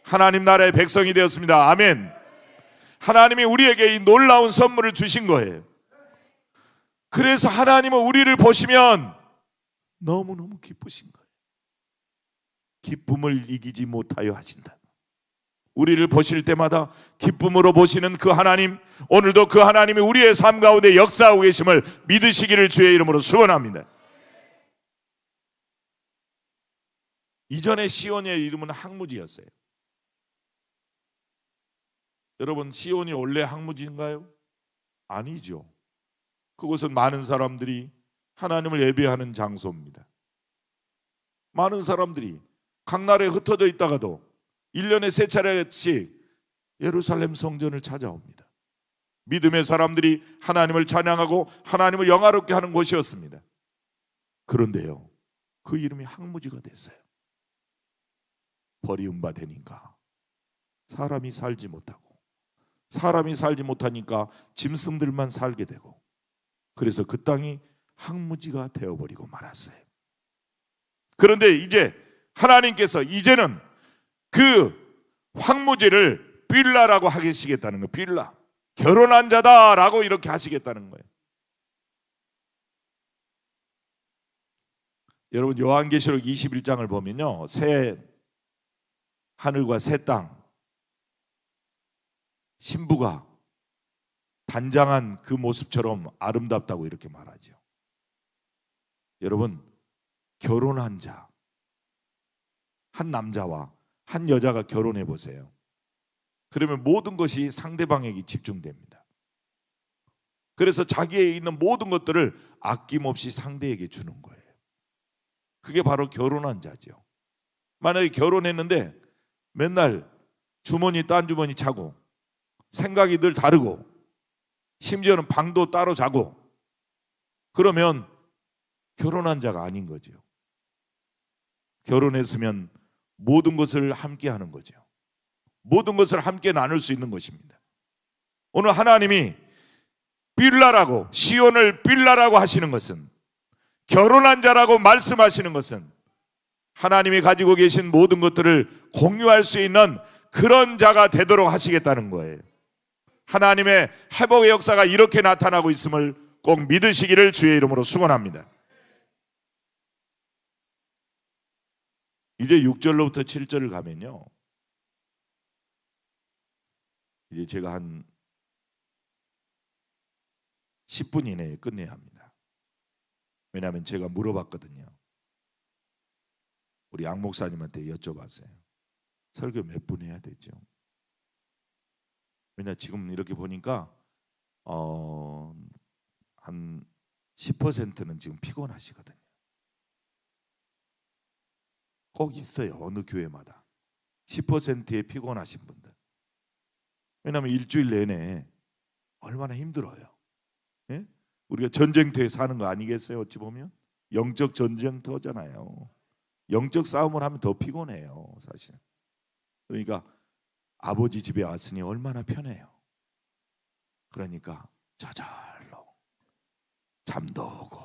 B: 하나님 나라의 백성이 되었습니다. 아멘. 하나님이 우리에게 이 놀라운 선물을 주신 거예요. 그래서 하나님은 우리를 보시면 너무너무 기쁘신 거예요. 기쁨을 이기지 못하여 하신다. 우리를 보실 때마다 기쁨으로 보시는 그 하나님, 오늘도 그 하나님이 우리의 삶 가운데 역사하고 계심을 믿으시기를 주의 이름으로 축원합니다. 이전에 시온의 이름은 항무지였어요. 여러분, 시온이 원래 항무지인가요? 아니죠. 그곳은 많은 사람들이 하나님을 예배하는 장소입니다. 많은 사람들이 각 나라에 흩어져 있다가도 1년에 3차례씩 예루살렘 성전을 찾아옵니다. 믿음의 사람들이 하나님을 찬양하고 하나님을 영화롭게 하는 곳이었습니다. 그런데요, 그 이름이 항무지가 됐어요. 버리움 바 되니까 사람이 살지 못하고, 사람이 살지 못하니까 짐승들만 살게 되고, 그래서 그 땅이 항무지가 되어버리고 말았어요. 그런데 이제 하나님께서 이제는 그 황무지를 빌라라고 하시겠다는 거예요. 빌라, 결혼한 자다라고 이렇게 하시겠다는 거예요. 여러분, 요한계시록 21장을 보면요, 새 하늘과 새 땅, 신부가 단장한 그 모습처럼 아름답다고 이렇게 말하죠. 여러분, 결혼한 자, 한 남자와 한 여자가 결혼해 보세요. 그러면 모든 것이 상대방에게 집중됩니다. 그래서 자기에 있는 모든 것들을 아낌없이 상대에게 주는 거예요. 그게 바로 결혼한 자죠. 만약에 결혼했는데 맨날 주머니 딴 주머니 차고, 생각이 늘 다르고, 심지어는 방도 따로 자고, 그러면 결혼한 자가 아닌 거죠. 결혼했으면 모든 것을 함께 하는 거죠. 모든 것을 함께 나눌 수 있는 것입니다. 오늘 하나님이 빌라라고, 시온을 빌라라고 하시는 것은, 결혼한 자라고 말씀하시는 것은 하나님이 가지고 계신 모든 것들을 공유할 수 있는 그런 자가 되도록 하시겠다는 거예요. 하나님의 회복의 역사가 이렇게 나타나고 있음을 꼭 믿으시기를 주의 이름으로 축원합니다. 이제 6절로부터 7절을 가면요, 이제 제가 한 10분 이내에 끝내야 합니다. 왜냐하면 제가 물어봤거든요. 우리 양 목사님한테 여쭤봤어요. 설교 몇 분 해야 되죠? 왜냐, 지금 이렇게 보니까 한 10%는 지금 피곤하시거든요. 꼭 있어요. 어느 교회마다 10%의 피곤하신 분들. 왜냐하면 일주일 내내 얼마나 힘들어요. 예? 우리가 전쟁터에 사는 거 아니겠어요? 어찌 보면 영적 전쟁터잖아요. 영적 싸움을 하면 더 피곤해요, 사실. 그러니까 아버지 집에 왔으니 얼마나 편해요. 그러니까 저절로 잠도 오고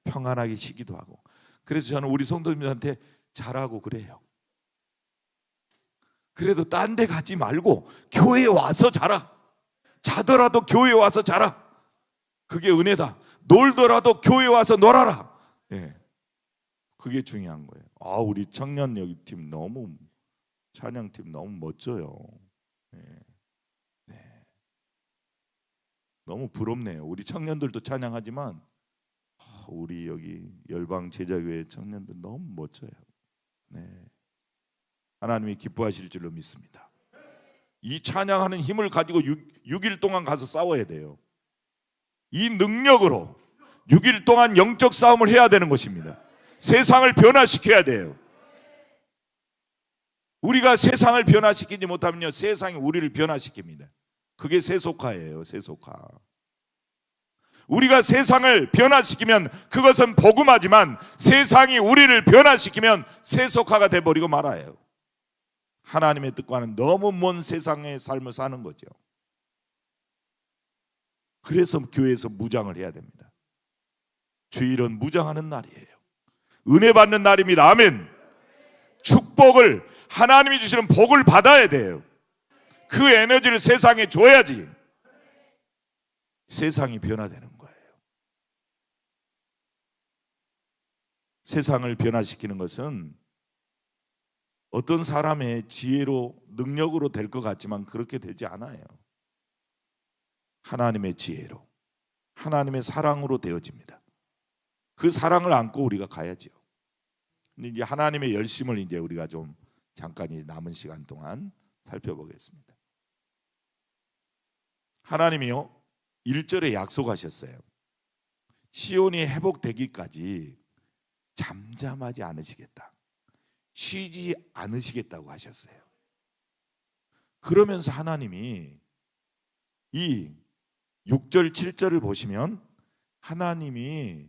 B: 평안하게 쉬기도 하고. 그래서 저는 우리 성도님들한테 잘하고 그래요. 그래도 딴 데 가지 말고 교회에 와서 자라. 자더라도 교회에 와서 자라. 그게 은혜다. 놀더라도 교회에 와서 놀아라. 예, 그게 중요한 거예요. 우리 청년 여기 팀 너무, 찬양팀 너무 멋져요. 예. 네. 너무 부럽네요. 우리 청년들도 찬양하지만 우리 여기 열방 제자교회 청년들 너무 멋져요. 네. 하나님이 기뻐하실 줄로 믿습니다. 이 찬양하는 힘을 가지고 6일 동안 가서 싸워야 돼요. 이 능력으로 6일 동안 영적 싸움을 해야 되는 것입니다. 세상을 변화시켜야 돼요. 우리가 세상을 변화시키지 못하면요, 세상이 우리를 변화시킵니다. 그게 세속화예요. 세속화. 우리가 세상을 변화시키면 그것은 복음화지만 세상이 우리를 변화시키면 세속화가 돼버리고 말아요. 하나님의 뜻과는 너무 먼 세상의 삶을 사는 거죠. 그래서 교회에서 무장을 해야 됩니다. 주일은 무장하는 날이에요. 은혜 받는 날입니다. 아멘. 축복을, 하나님이 주시는 복을 받아야 돼요. 그 에너지를 세상에 줘야지 세상이 변화되는 거예요. 세상을 변화시키는 것은 어떤 사람의 지혜로, 능력으로 될 것 같지만 그렇게 되지 않아요. 하나님의 지혜로, 하나님의 사랑으로 되어집니다. 그 사랑을 안고 우리가 가야죠. 근데 이제 하나님의 열심을 이제 우리가 좀 잠깐 남은 시간 동안 살펴보겠습니다. 하나님이요, 1절에 약속하셨어요. 시온이 회복되기까지 잠잠하지 않으시겠다, 쉬지 않으시겠다고 하셨어요. 그러면서 하나님이 이 6절 7절을 보시면 하나님이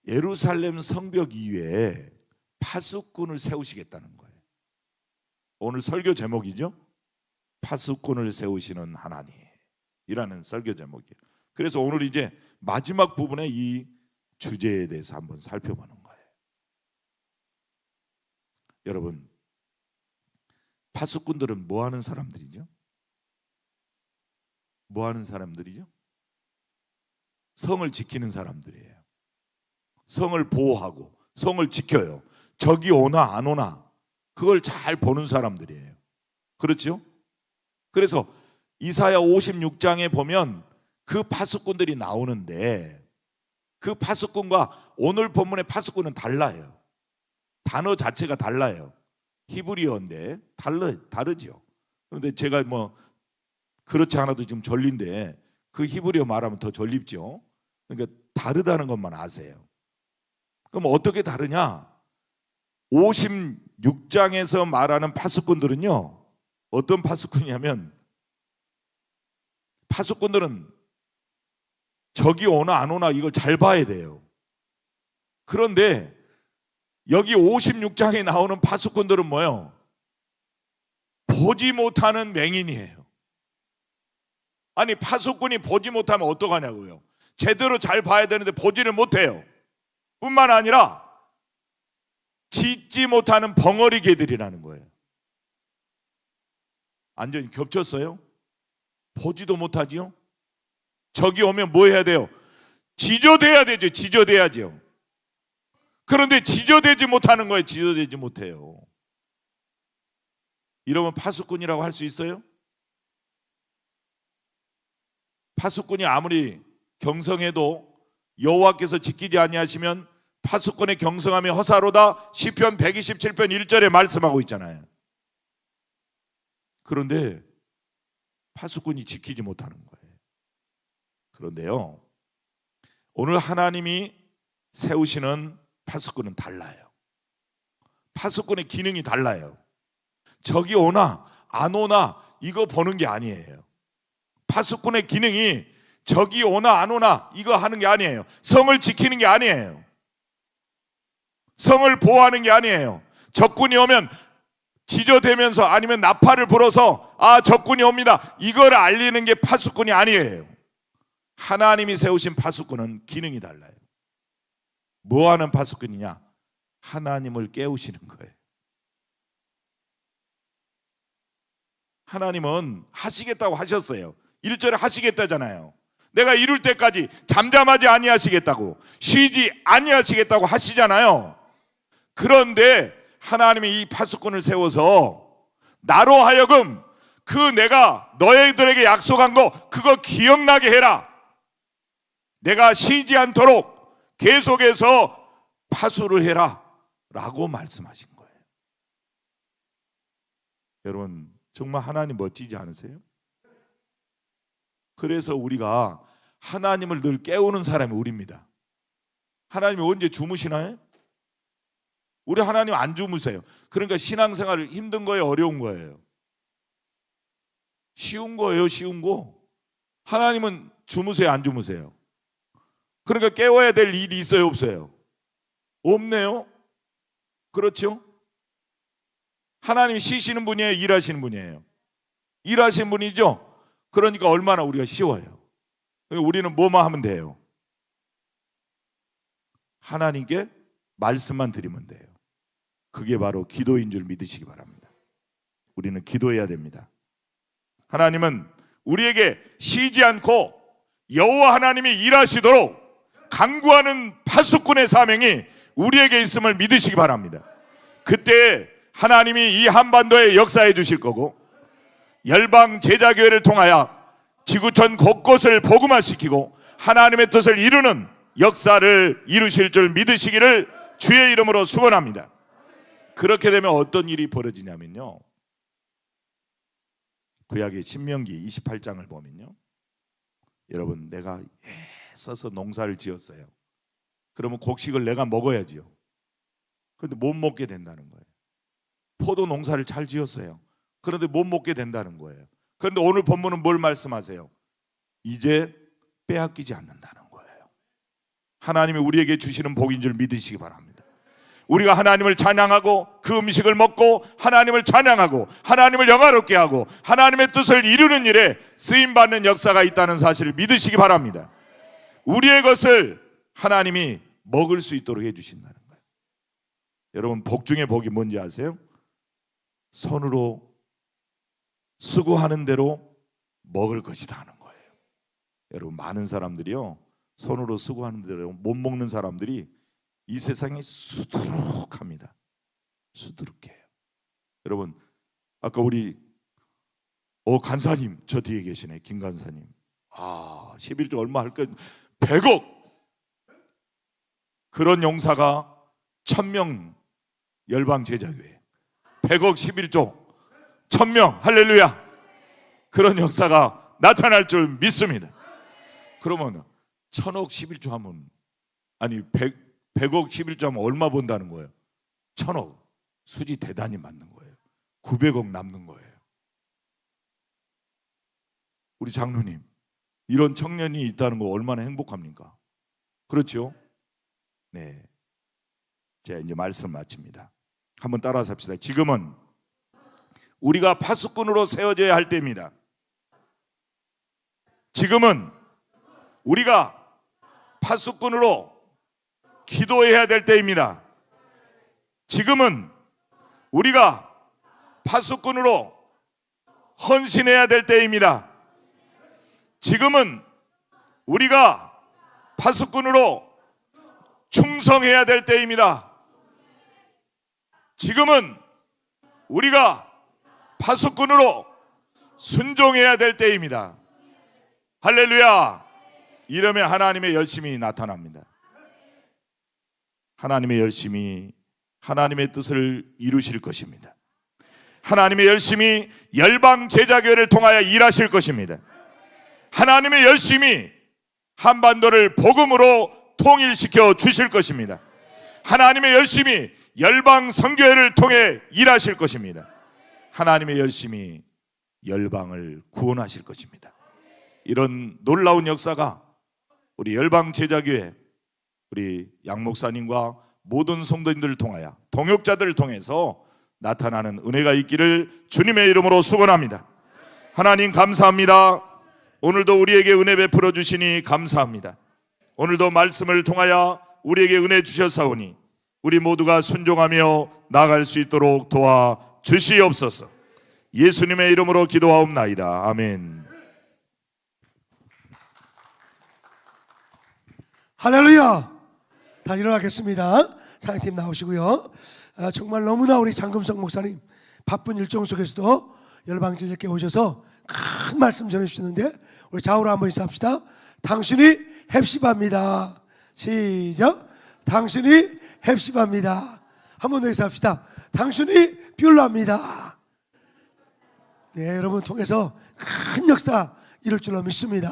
B: 예루살렘 성벽 이외에 파수꾼을 세우시겠다는 거예요. 오늘 설교 제목이죠. 파수꾼을 세우시는 하나님이라는 설교 제목이에요. 그래서 오늘 이제 마지막 부분에 이 주제에 대해서 한번 살펴보는 거예요. 여러분, 파수꾼들은 뭐 하는 사람들이죠? 뭐 하는 사람들이죠? 성을 지키는 사람들이에요. 성을 보호하고 성을 지켜요. 적이 오나 안 오나 그걸 잘 보는 사람들이에요. 그렇죠? 그래서 이사야 56장에 보면 그 파수꾼들이 나오는데 그 파수꾼과 오늘 본문의 파수꾼은 달라요. 단어 자체가 달라요. 히브리어인데 다르죠. 그런데 제가 뭐 그렇지 않아도 지금 졸린데 그 히브리어 말하면 더 졸립죠. 그러니까 다르다는 것만 아세요. 그럼 어떻게 다르냐? 56장에서 말하는 파수꾼들은요, 어떤 파수꾼이냐면, 파수꾼들은 적이 오나 안 오나 이걸 잘 봐야 돼요. 그런데 여기 56장에 나오는 파수꾼들은 뭐예요? 보지 못하는 맹인이에요. 아니, 파수꾼이 보지 못하면 어떡하냐고요. 제대로 잘 봐야 되는데 보지를 못해요. 뿐만 아니라 짖지 못하는 벙어리 개들이라는 거예요. 완전히 겹쳤어요. 보지도 못하지요. 적이 오면 뭐 해야 돼요? 지저대야 되죠. 지저대야죠. 그런데 지저대지 못하는 거예요. 지저대지 못해요. 이러면 파수꾼이라고 할 수 있어요? 파수꾼이 아무리 경성해도 여호와께서 지키지 아니하시면 파수꾼의 경성함이 허사로다, 시편 127편 1절에 말씀하고 있잖아요. 그런데 파수꾼이 지키지 못하는 거예요. 그런데요, 오늘 하나님이 세우시는 파수꾼은 달라요. 파수꾼의 기능이 달라요. 적이 오나 안 오나 이거 보는 게 아니에요. 파수꾼의 기능이 적이 오나 안 오나 이거 하는 게 아니에요. 성을 지키는 게 아니에요. 성을 보호하는 게 아니에요. 적군이 오면 지저대면서 아니면 나팔을 불어서 적군이 옵니다, 이걸 알리는 게 파수꾼이 아니에요. 하나님이 세우신 파수꾼은 기능이 달라요. 뭐 하는 파수꾼이냐? 하나님을 깨우시는 거예요. 하나님은 하시겠다고 하셨어요. 1절에 하시겠다잖아요. 내가 이룰 때까지 잠잠하지 아니하시겠다고, 쉬지 아니하시겠다고 하시잖아요. 그런데 하나님이 이 파수꾼을 세워서 나로 하여금 그 내가 너희들에게 약속한 거 그거 기억나게 해라. 내가 쉬지 않도록 계속해서 파수를 해라 라고 말씀하신 거예요. 여러분, 정말 하나님 멋지지 않으세요? 그래서 우리가 하나님을 늘 깨우는 사람이 우리입니다. 하나님이 언제 주무시나요? 우리 하나님 안 주무세요. 그러니까 신앙생활 힘든 거예요, 어려운 거예요? 쉬운 거예요, 쉬운 거. 하나님은 주무세요, 안 주무세요? 그러니까 깨워야 될 일이 있어요, 없어요? 없네요. 그렇죠? 하나님이 쉬시는 분이에요, 일하시는 분이에요? 일하시는 분이죠. 그러니까 얼마나 우리가 쉬워요. 우리는 뭐만 하면 돼요? 하나님께 말씀만 드리면 돼요. 그게 바로 기도인 줄 믿으시기 바랍니다. 우리는 기도해야 됩니다. 하나님은 우리에게 쉬지 않고 여호와 하나님이 일하시도록 간구하는 파수꾼의 사명이 우리에게 있음을 믿으시기 바랍니다. 그때 하나님이 이 한반도에 역사해 주실 거고, 열방 제자교회를 통하여 지구촌 곳곳을 복음화시키고 하나님의 뜻을 이루는 역사를 이루실 줄 믿으시기를 주의 이름으로 축원합니다. 그렇게 되면 어떤 일이 벌어지냐면요, 구약의 신명기 28장을 보면요, 여러분, 내가 애써서 농사를 지었어요. 그러면 곡식을 내가 먹어야지요. 그런데 못 먹게 된다는 거예요. 포도 농사를 잘 지었어요. 그런데 못 먹게 된다는 거예요. 그런데 오늘 본문은 뭘 말씀하세요? 이제 빼앗기지 않는다는 거예요. 하나님이 우리에게 주시는 복인 줄 믿으시기 바랍니다. 우리가 하나님을 찬양하고 그 음식을 먹고 하나님을 찬양하고 하나님을 영화롭게 하고 하나님의 뜻을 이루는 일에 쓰임받는 역사가 있다는 사실을 믿으시기 바랍니다. 우리의 것을 하나님이 먹을 수 있도록 해주신다는 거예요. 여러분, 복 중에 복이 뭔지 아세요? 손으로 수고하는 대로 먹을 것이다 하는 거예요. 여러분, 많은 사람들이요, 손으로 수고하는 대로 못 먹는 사람들이 이 세상이 수두룩합니다. 수두룩해요. 여러분, 아까 우리 간사님, 저 뒤에 계시네, 김 간사님. 11조 얼마 할까? 100억. 그런 용사가 1000명 열방 제자교회, 100억 11조 1000명, 할렐루야. 그런 역사가 나타날 줄 믿습니다. 그러면 1000억 11조 하면, 아니 100억 11조 하면 얼마 번다는 거예요? 1000억. 수지 대단히 맞는 거예요. 900억 남는 거예요. 우리 장로님, 이런 청년이 있다는 거 얼마나 행복합니까? 그렇죠? 네. 제가 이제 말씀 마칩니다. 한번 따라서 합시다. 지금은 우리가 파수꾼으로 세워져야 할 때입니다. 지금은 우리가 파수꾼으로 기도해야 될 때입니다. 지금은 우리가 파수꾼으로 헌신해야 될 때입니다. 지금은 우리가 파수꾼으로 충성해야 될 때입니다. 지금은 우리가 파수꾼으로 순종해야 될 때입니다. 할렐루야. 이러면 하나님의 열심이 나타납니다. 하나님의 열심이 하나님의 뜻을 이루실 것입니다. 하나님의 열심이 열방 제자교회를 통하여 일하실 것입니다. 하나님의 열심이 한반도를 복음으로 통일시켜 주실 것입니다. 하나님의 열심이 열방 선교회를 통해 일하실 것입니다. 하나님의 열심이 열방을 구원하실 것입니다. 이런 놀라운 역사가 우리 열방 제자교회, 우리 양 목사님과 모든 성도님들을 통하여 동역자들을 통해서 나타나는 은혜가 있기를 주님의 이름으로 축원합니다. 하나님 감사합니다. 오늘도 우리에게 은혜 베풀어 주시니 감사합니다. 오늘도 말씀을 통하여 우리에게 은혜 주셨사오니 우리 모두가 순종하며 나아갈 수 있도록 도와 주시옵소서. 예수님의 이름으로 기도하옵나이다. 아멘.
A: 할렐루야. 다 일어나겠습니다. 사역팀 나오시고요. 정말 너무나 우리 장금성 목사님 바쁜 일정 속에서도 열방지대께 오셔서 큰 말씀 전해주셨는데, 우리 좌우로 한번 인사합시다. 당신이 헵시바입니다. 시작. 당신이 헵시바입니다. 한 번 더 인사합시다. 당신이 뷰러입니다. 네, 여러분 통해서 큰 역사 이룰 줄로 믿습니다.